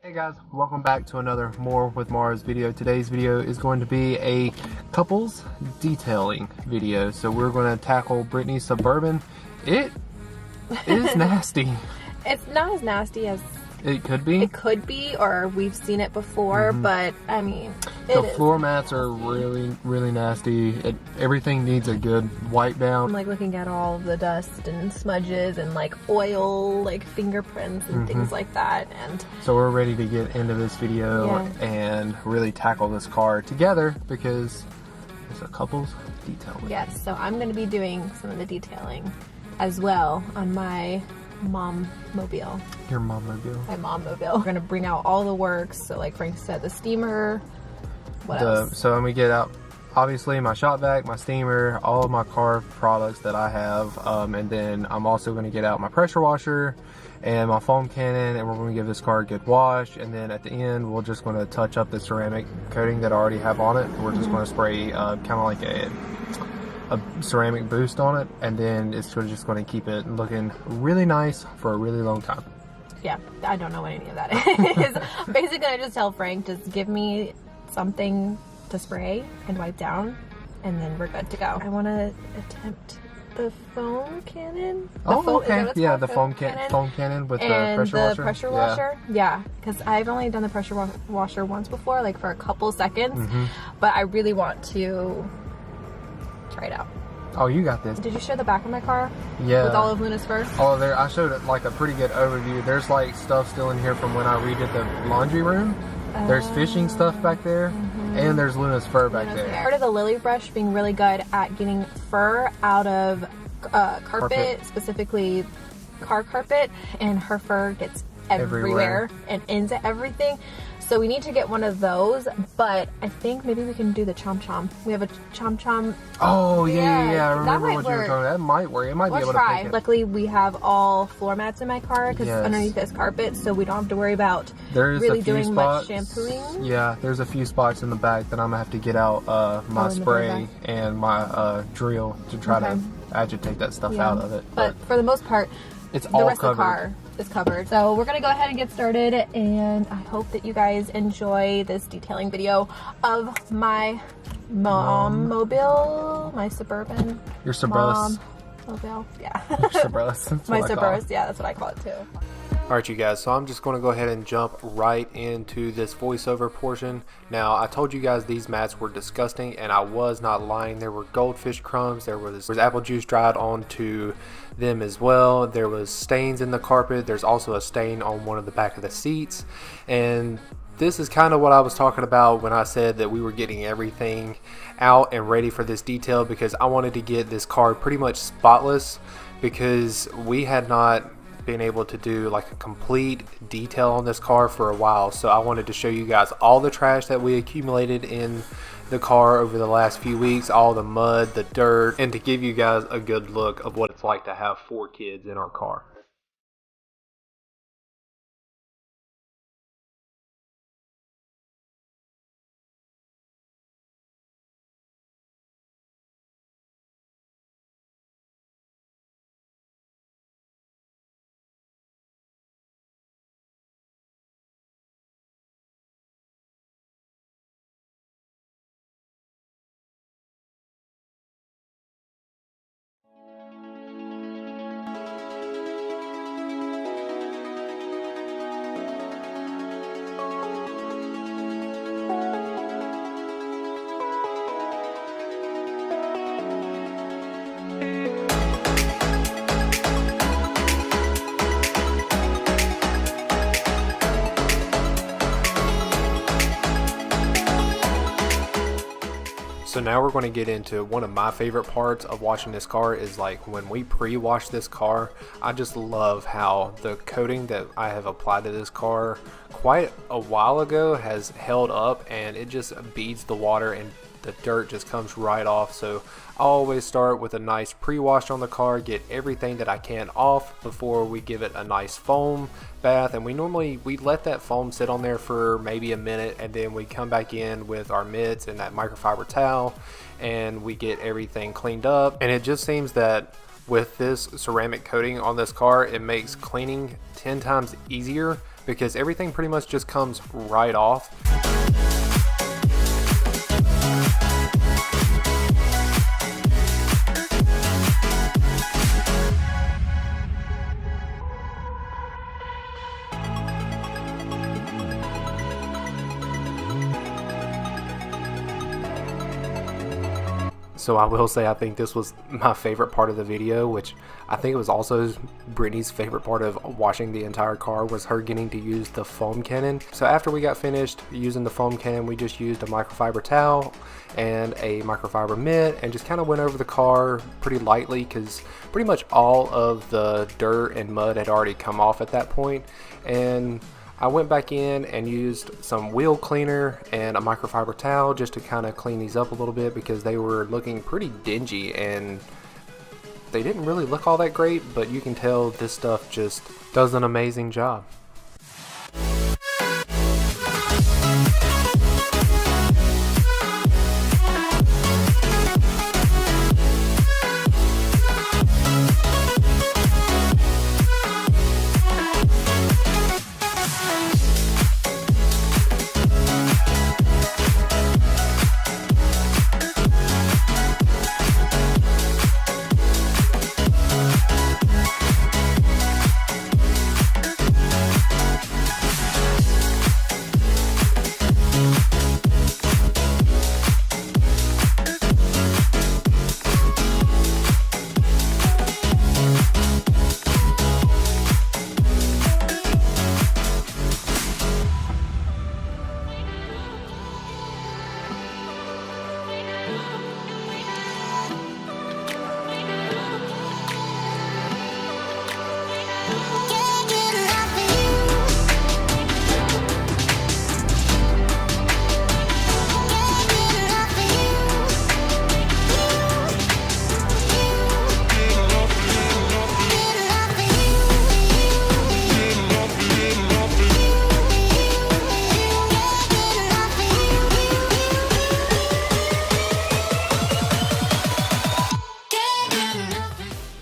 Hey guys, welcome back to another More with Morrows video. Today's video is going to be a couples detailing video. So we're going to tackle Brittany's Suburban. It is nasty. It's not as nasty as it could be. It could be, or we've seen it before, but I mean, the floor mats are really nasty. Everything needs a good wipe down. I'm like looking at all of the dust and smudges and like oil, like fingerprints and things like that. And so we're ready to get into this video and really tackle this car together because it's a couples detailing. Yes, so I'm going to be doing some of the detailing as well on my mom-mobile. Your mom-mobile. My mom-mobile. We're going to bring out all the works. So like Frank said, the steamer. What else? So when we get out, obviously my shop vac, my steamer, all of my car products that I have, and then I'm also going to get out my pressure washer and my foam cannon, and we're going to give this car a good wash, and then at the end we're just going to touch up the ceramic coating that I already have on it. We're just going to spray kind of like a ceramic boost on it, and then it's just going to keep it looking really nice for a really long time. Yeah, I don't know what any of that is. Basically, I just tell Frank, just give me something to spray and wipe down, and then we're good to go. I want to attempt the foam cannon. Okay. Yeah, the foam cannon with and the pressure washer. Yeah, because I've only done the pressure washer once before, like for a couple seconds, but I really want to try it out. Oh, you got this. Did you show the back of my car? Yeah. With all of Luna's fur? Oh, there. I showed it like a pretty good overview. There's like stuff still in here from when I redid the laundry room. There's fishing stuff back there, and there's Luna's fur back there. Part of the Lily Brush being really good at getting fur out of carpet, specifically car carpet, and her fur gets everywhere and into everything. So we need to get one of those, but I think maybe we can do the Chom Chom. We have a Chom Chom. Oh, yeah. I remember what you were work. talking about. That might work. It might be able to pick it. Luckily, we have all floor mats in my car because underneath is carpet, so we don't have to worry about really doing much shampooing. Yeah, there's a few spots in the back that I'm going to have to get out my spray and my drill to try to agitate that stuff out of it. But for the most part, it's all the rest covered. Of the car is covered. So we're gonna go ahead and get started, and I hope that you guys enjoy this detailing video of my mom-mobile, my Suburban. Your Suburban. Mobile, yeah. Suburban. My Suburban, yeah, that's what I call it too. Alright you guys, so I'm just going to go ahead and jump right into this voiceover portion. Now, I told you guys these mats were disgusting, and I was not lying. There were goldfish crumbs, there was apple juice dried onto them as well. There was stains in the carpet. There's also a stain on one of the back of the seats. And this is kind of what I was talking about when I said that we were getting everything out and ready for this detail, because I wanted to get this car pretty much spotless, because we had not been able to do like a complete detail on this car for a while. So I wanted to show you guys all the trash that we accumulated in the car over the last few weeks, all the mud, the dirt, and to give you guys a good look of what it's like to have 4 kids in our car. So now we're going to get into one of my favorite parts of washing this car is like when we pre-wash this car. I just love how the coating that I have applied to this car quite a while ago has held up, and it just beads the water and the dirt just comes right off. So I always start with a nice pre-wash on the car, get everything that I can off before we give it a nice foam bath. And we let that foam sit on there for maybe a minute, and then we come back in with our mitts and that microfiber towel, and we get everything cleaned up. And it just seems that with this ceramic coating on this car, it makes cleaning 10 times easier because everything pretty much just comes right off. So I will say I think this was my favorite part of the video, which I think it was also Brittany's favorite part of washing the entire car, was her getting to use the foam cannon. So after we got finished using the foam cannon, we just used a microfiber towel and a microfiber mitt and just kind of went over the car pretty lightly, because pretty much all of the dirt and mud had already come off at that point. And I went back in and used some wheel cleaner and a microfiber towel just to kind of clean these up a little bit, because they were looking pretty dingy and they didn't really look all that great, but you can tell this stuff just does an amazing job.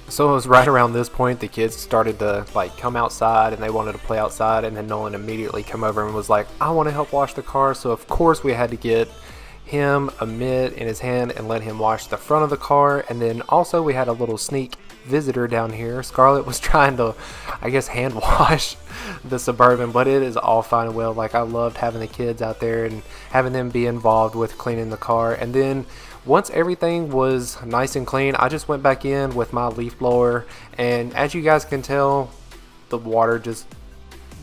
So it was right around this point the kids started to like come outside and they wanted to play outside, and then Nolan immediately come over and was like, I want to help wash the car. So of course we had to get him a mitt in his hand and let him wash the front of the car. And then also we had a little sneak visitor down here. Scarlett was trying to, I guess, hand wash the Suburban, but it is all fine and well. Like, I loved having the kids out there and having them be involved with cleaning the car. And then once everything was nice and clean, I just went back in with my leaf blower, and as you guys can tell, the water just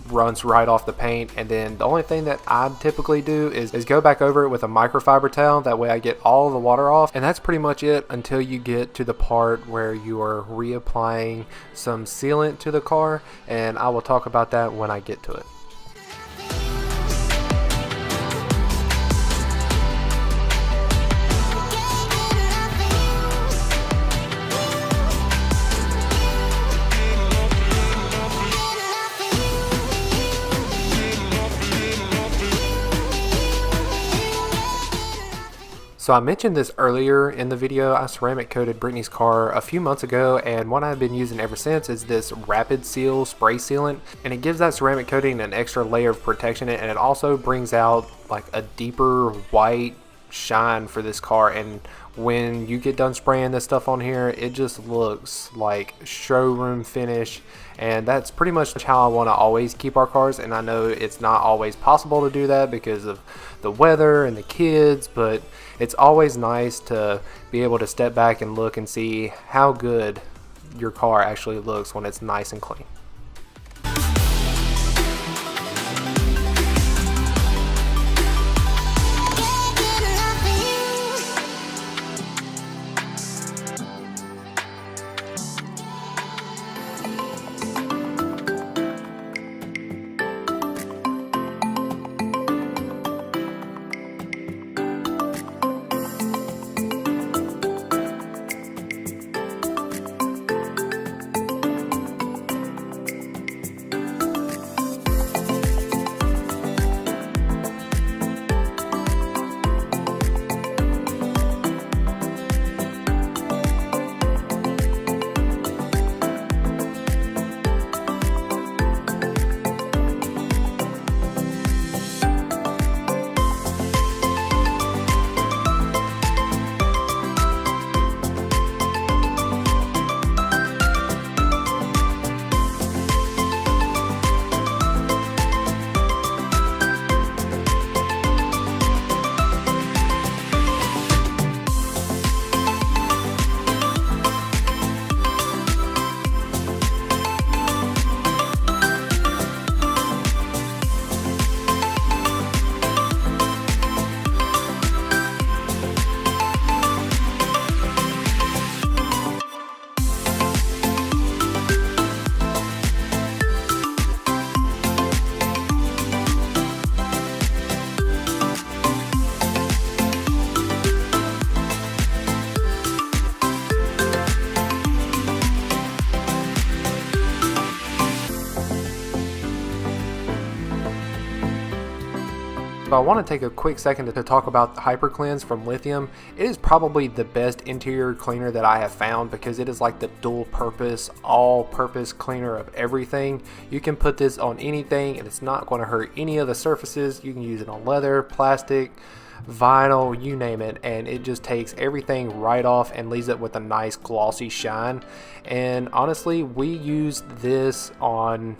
runs right off the paint. And then the only thing that I typically do is go back over it with a microfiber towel. That way I get all the water off, and that's pretty much it until you get to the part where you are reapplying some sealant to the car, and I will talk about that when I get to it. So I mentioned this earlier in the video. I ceramic coated Brittany's car a few months ago, and what I've been using ever since is this Rapid Seal spray sealant, and it gives that ceramic coating an extra layer of protection, and it also brings out like a deeper white shine for this car. And when you get done spraying this stuff on here, it just looks like showroom finish, and that's pretty much how I want to always keep our cars. And I know it's not always possible to do that because of the weather and the kids, but it's always nice to be able to step back and look and see how good your car actually looks when it's nice and clean. So I want to take a quick second to talk about the Hyper Cleanse from Lithium. It is probably the best interior cleaner that I have found because it is like the dual purpose, all purpose cleaner of everything. You can put this on anything and it's not going to hurt any of the surfaces. You can use it on leather, plastic, vinyl, you name it, and it just takes everything right off and leaves it with a nice glossy shine. And honestly, we used this on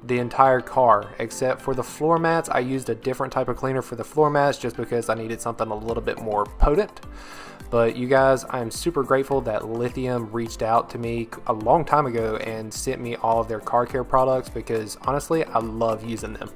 the entire car except for the floor mats. I used a different type of cleaner for the floor mats just because I needed something a little bit more potent. But you guys, I'm super grateful that Lithium reached out to me a long time ago and sent me all of their car care products because honestly I love using them.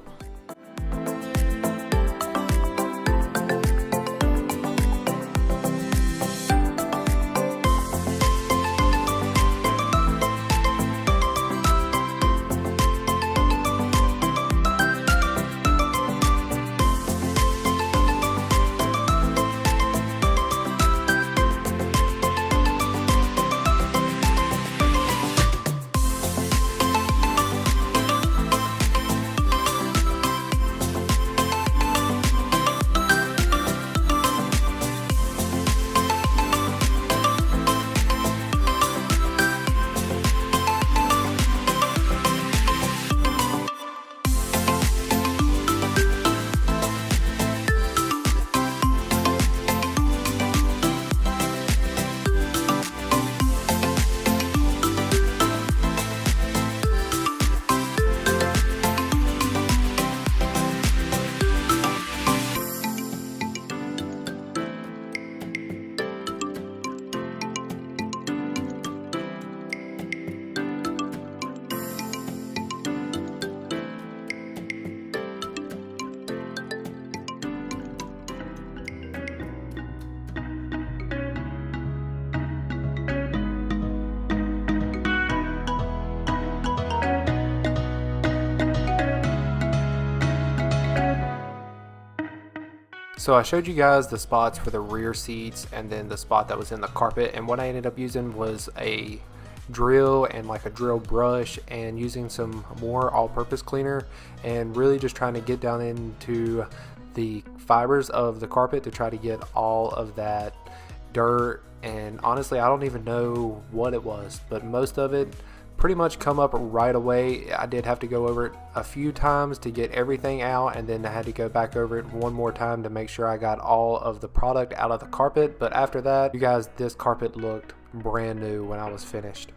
So I showed you guys the spots for the rear seats and then the spot that was in the carpet, and what I ended up using was a drill and like a drill brush and using some more all-purpose cleaner and really just trying to get down into the fibers of the carpet to try to get all of that dirt. And honestly, I don't even know what it was, but most of it pretty much come up right away. I did have to go over it a few times to get everything out, and then I had to go back over it one more time to make sure I got all of the product out of the carpet. But after that, you guys, this carpet looked brand new when I was finished.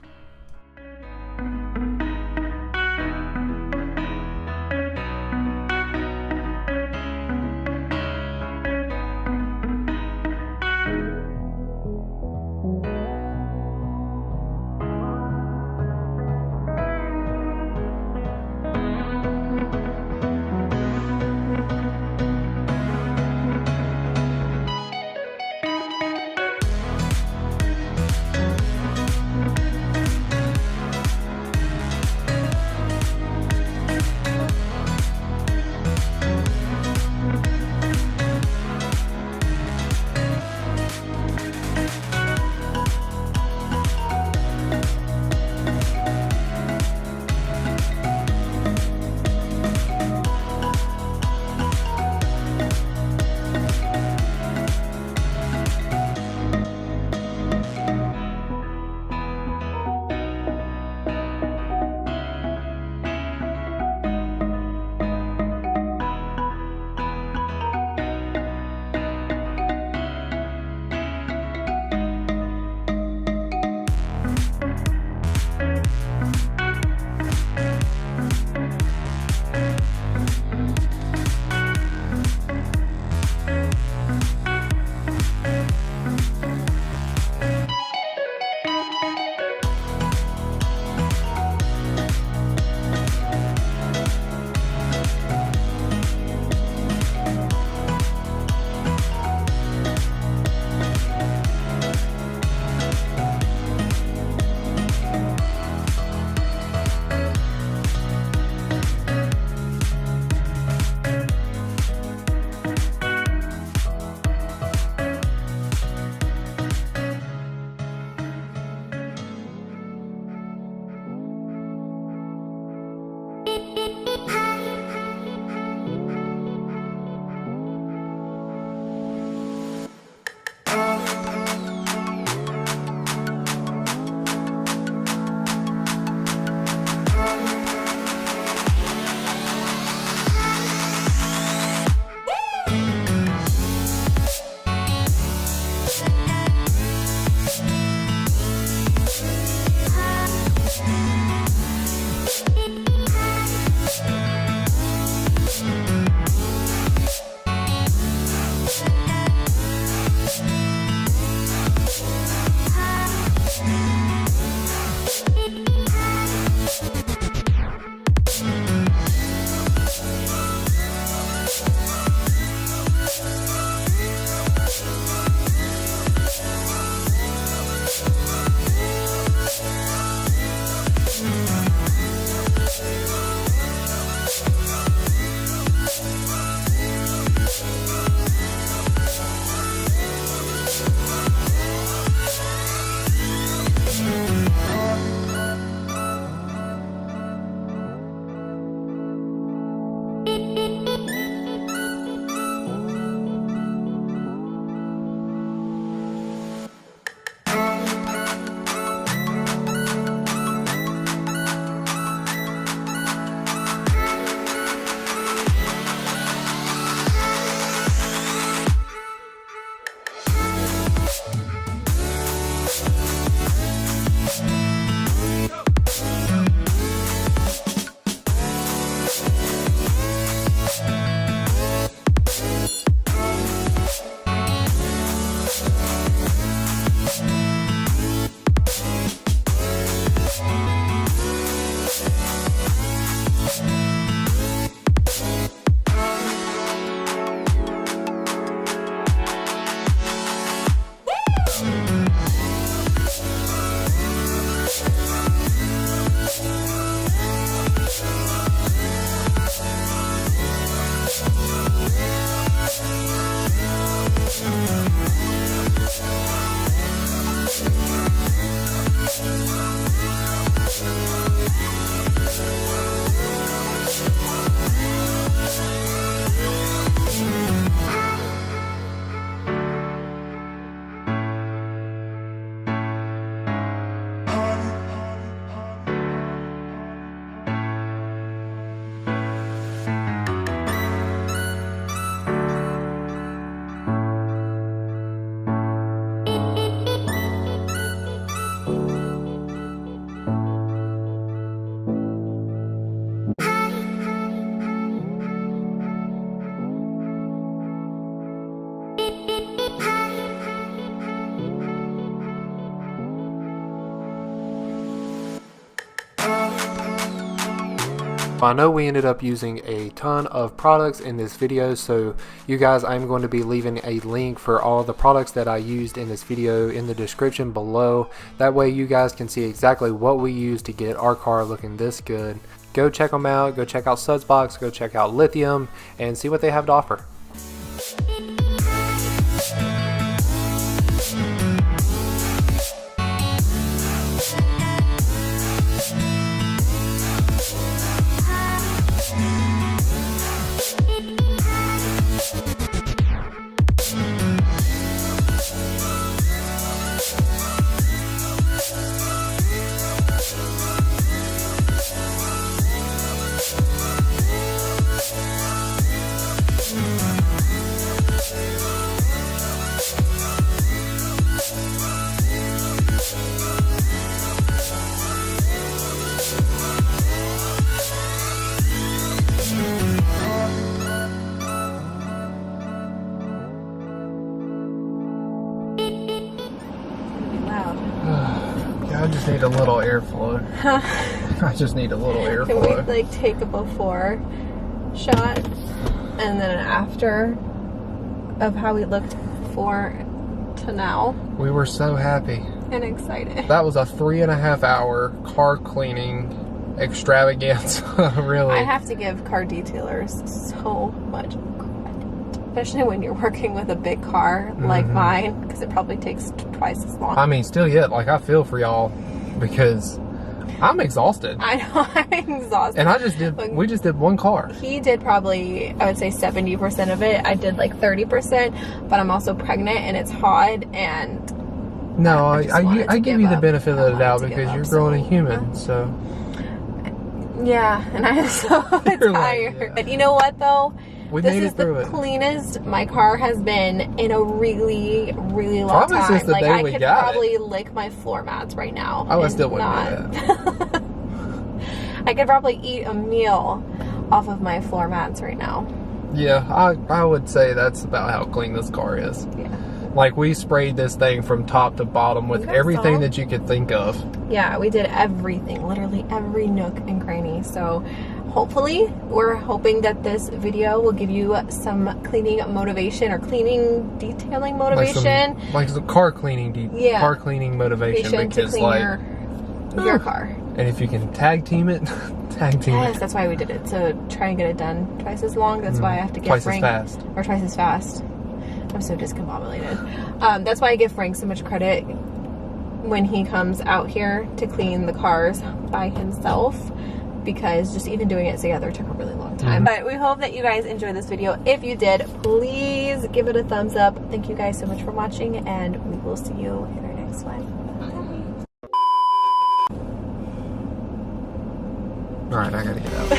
I know we ended up using a ton of products in this video, so you guys, I'm going to be leaving a link for all the products that I used in this video in the description below. That way you guys can see exactly what we used to get our car looking this good. Go check them out. Go check out Sudsbox. Go check out Lithium and see what they have to offer. I just need a little airflow. I just need a little airflow. Can we like take a before shot and then an after of how we looked before to now? We were so happy and excited. That was a 3.5 hour car cleaning extravaganza. Really. I have to give car detailers so much credit, especially when you're working with a big car like mine, because it probably takes twice as long. I mean, still yet, like, I feel for y'all because I'm exhausted. I know, I'm exhausted. And I just did, we just did one car. He did probably, I would say 70% of it. I did like 30%, but I'm also pregnant and it's hot and... No, I give you the benefit of the doubt because you're growing a human, so... Yeah, and I'm so tired. Like, yeah. But you know what though? This is the cleanest my car has been in a really, really long time. Since the like day I we could got probably lick my floor mats right now. I still wouldn't do that. I could probably eat a meal off of my floor mats right now. Yeah, I would say that's about how clean this car is. Yeah. Like, we sprayed this thing from top to bottom with everything that you could think of. Yeah, we did everything, literally every nook and cranny. So hopefully, we're hoping that this video will give you some cleaning motivation or cleaning detailing motivation. Like some car cleaning, car cleaning motivation. Because, clean like, your car. And if you can tag team it, tag team it. Yes, that's why we did it, to try and get it done twice as long. That's why I have to give twice Frank... as fast. Or twice as fast. I'm so discombobulated. That's why I give Frank so much credit when he comes out here to clean the cars by himself, because just even doing it together took a really long time. But we hope that you guys enjoyed this video. If you did, please give it a thumbs up. Thank you guys so much for watching, and we will see you in our next one. Bye. Alright, I gotta get out.